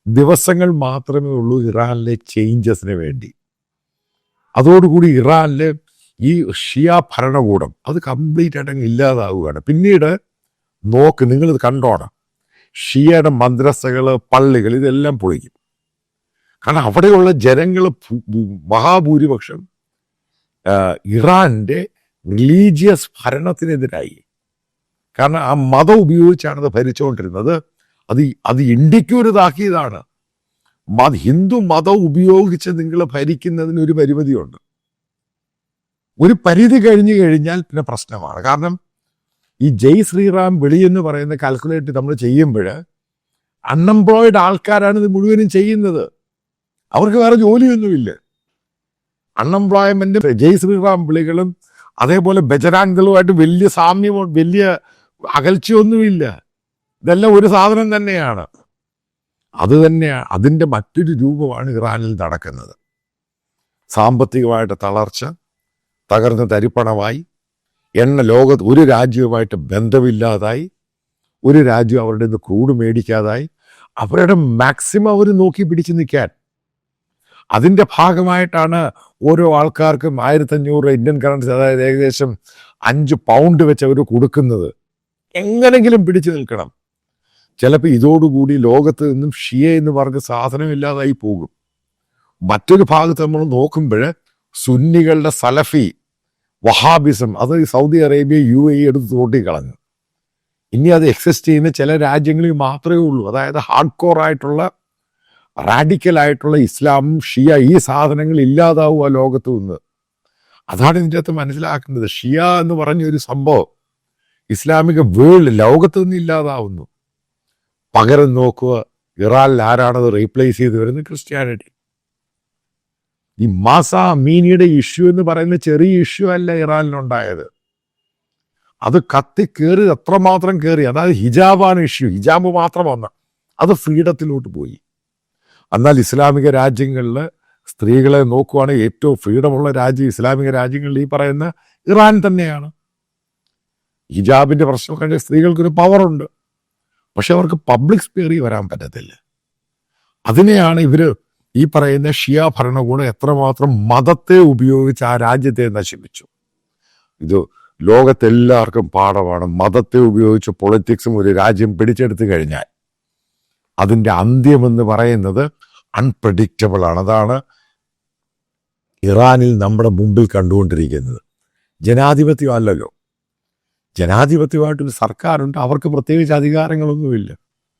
ദിവസങ്ങൾ മാത്രമേ ഉള്ളൂ ഇറാനിലെ ചേഞ്ചസിന് വേണ്ടി. അതോടുകൂടി ഇറാനിലെ ഈ ഷിയ ഭരണകൂടം അത് കംപ്ലീറ്റ് ആയിട്ട് അങ്ങ് ഇല്ലാതാവുകയാണ്. പിന്നീട് നിങ്ങളിത് കണ്ടോണം, ഷിയയുടെ മദ്രസകൾ, പള്ളികൾ ഇതെല്ലാം പൊളിക്കും. കാരണം അവിടെയുള്ള ജനങ്ങൾ മഹാഭൂരിപക്ഷം ഇറാന്റെ റിലീജിയസ് ഭരണത്തിനെതിരായി. കാരണം ആ മതം ഉപയോഗിച്ചാണ് അത് ഭരിച്ചുകൊണ്ടിരുന്നത്. അത് ഇന്ത്യക്ക് ഒരു താക്കീതാണ്. ഹിന്ദു മതം ഉപയോഗിച്ച് നിങ്ങൾ ഭരിക്കുന്നതിന് ഒരു പരിമിതിയുണ്ട്. ഒരു പരിധി കഴിഞ്ഞു കഴിഞ്ഞാൽ പിന്നെ പ്രശ്നമാണ്. കാരണം ഈ ജയ് ശ്രീറാം വിളി എന്ന് പറയുന്ന കാൽക്കുലേറ്റ് നമ്മൾ ചെയ്യുമ്പോൾ അൺഎംപ്ലോയിഡ് ആൾക്കാരാണ് ഇത് മുഴുവനും ചെയ്യുന്നത്. അവർക്ക് വേറെ ജോലിയൊന്നുമില്ല. അൺഎംപ്ലോയ്മെന്റ് ജയ് ശ്രീറാം വിളികളും അതേപോലെ ബജരാങ്കളുമായിട്ട് വലിയ സാമ്യമോ വലിയ അകൽച്ചയൊന്നുമില്ല. ഇതെല്ലാം ഒരു സാധനം തന്നെയാണ്. അതിൻ്റെ മറ്റൊരു രൂപമാണ് ഇറാനിൽ നടക്കുന്നത്. സാമ്പത്തികമായിട്ട് തളർച്ച, തകർന്ന് തരിപ്പണമായി, ലോകത്ത് ഒരു രാജ്യവുമായിട്ട് ബന്ധമില്ലാതായി, ഒരു രാജ്യം അവരുടെ നിന്ന് ക്രൂഡ് മേടിക്കാതായി, അവരുടെ മാക്സിമം അവർ നോക്കി പിടിച്ചു നിൽക്കാൻ. അതിൻ്റെ ഭാഗമായിട്ടാണ് ഓരോ ആൾക്കാർക്കും 1500 ഇന്ത്യൻ കറൻസി, അതായത് ഏകദേശം 5 പൗണ്ട് വെച്ച് അവർ കൊടുക്കുന്നത്. എങ്ങനെങ്കിലും പിടിച്ചു നിൽക്കണം. ചിലപ്പോൾ ഇതോടുകൂടി ലോകത്ത് നിന്നും ഷിയ എന്ന് പറഞ്ഞ സാധനം ഇല്ലാതായി പോകും. മറ്റൊരു ഭാഗത്ത് നമ്മൾ നോക്കുമ്പോൾ സുന്നികളുടെ സലഫി വഹാബിസം അത് സൗദി അറേബ്യ UAE എടുത്ത് തോട്ടിക്കളഞ്ഞു. ഇനി അത് എക്സിസ്റ്റ് ചെയ്യുന്ന ചില രാജ്യങ്ങളിൽ മാത്രമേ ഉള്ളൂ. അതായത് ഹാർഡ് കോർ ആയിട്ടുള്ള റാഡിക്കലായിട്ടുള്ള ഇസ്ലാമും ഷിയ ഈ സാധനങ്ങൾ ഇല്ലാതാവുക ലോകത്ത് നിന്ന്. അതാണ് ഇതിൻ്റെ അകത്ത് മനസ്സിലാക്കേണ്ടത്. ഷിയ എന്ന് പറഞ്ഞൊരു സംഭവം ഇസ്ലാമിക വേൾഡ് ലോകത്ത് നിന്ന് ഇല്ലാതാവുന്നു. പകരം നോക്കുക, ഇറാനിൽ ആരാണത് റീപ്ലേസ് ചെയ്ത് വരുന്നത്? ക്രിസ്ത്യാനിറ്റി. ഈ മാസ അമീനിയുടെ ഇഷ്യൂ എന്ന് പറയുന്ന ചെറിയ ഇഷ്യൂ അല്ല ഇറാനിലുണ്ടായത്. അത് കയറി എത്രമാത്രം കയറി. അതായത് ഹിജാബാണ് ഇഷ്യൂ. ഹിജാബ് മാത്രം വന്ന അത് ഫ്രീഡത്തിലോട്ട് പോയി. എന്നാൽ ഇസ്ലാമിക രാജ്യങ്ങളിൽ സ്ത്രീകളെ നോക്കുവാണെങ്കിൽ ഏറ്റവും ഫ്രീഡമുള്ള രാജ്യം ഇസ്ലാമിക രാജ്യങ്ങളിൽ ഈ പറയുന്ന ഇറാൻ തന്നെയാണ്. ഹിജാബിന്റെ പ്രശ്നം കഴിഞ്ഞാൽ സ്ത്രീകൾക്കൊരു പവറുണ്ട്, പക്ഷെ അവർക്ക് പബ്ലിക് സ്പെയറിൽ വരാൻ പറ്റത്തില്ല. അതിനെയാണ് ഇവര് ഈ പറയുന്ന ഷിയ ഭരണകൂടം എത്രമാത്രം മതത്തെ ഉപയോഗിച്ച് ആ രാജ്യത്തെ നശിപ്പിച്ചു. ഇത് ലോകത്തെല്ലാവർക്കും പാഠമാണ്. മതത്തെ ഉപയോഗിച്ച് പൊളിറ്റിക്സും ഒരു രാജ്യം പിടിച്ചെടുത്തു കഴിഞ്ഞാൽ അതിൻ്റെ അന്ത്യമെന്ന് പറയുന്നത് അൺപ്രഡിക്റ്റബിൾ ആണ്. അതാണ് ഇറാനിൽ നമ്മുടെ മുമ്പിൽ കണ്ടുകൊണ്ടിരിക്കുന്നത്. ജനാധിപത്യം അല്ലല്ലോ. ജനാധിപത്യമായിട്ടൊരു സർക്കാരുണ്ട്, അവർക്ക് പ്രത്യേകിച്ച് അധികാരങ്ങളൊന്നുമില്ല.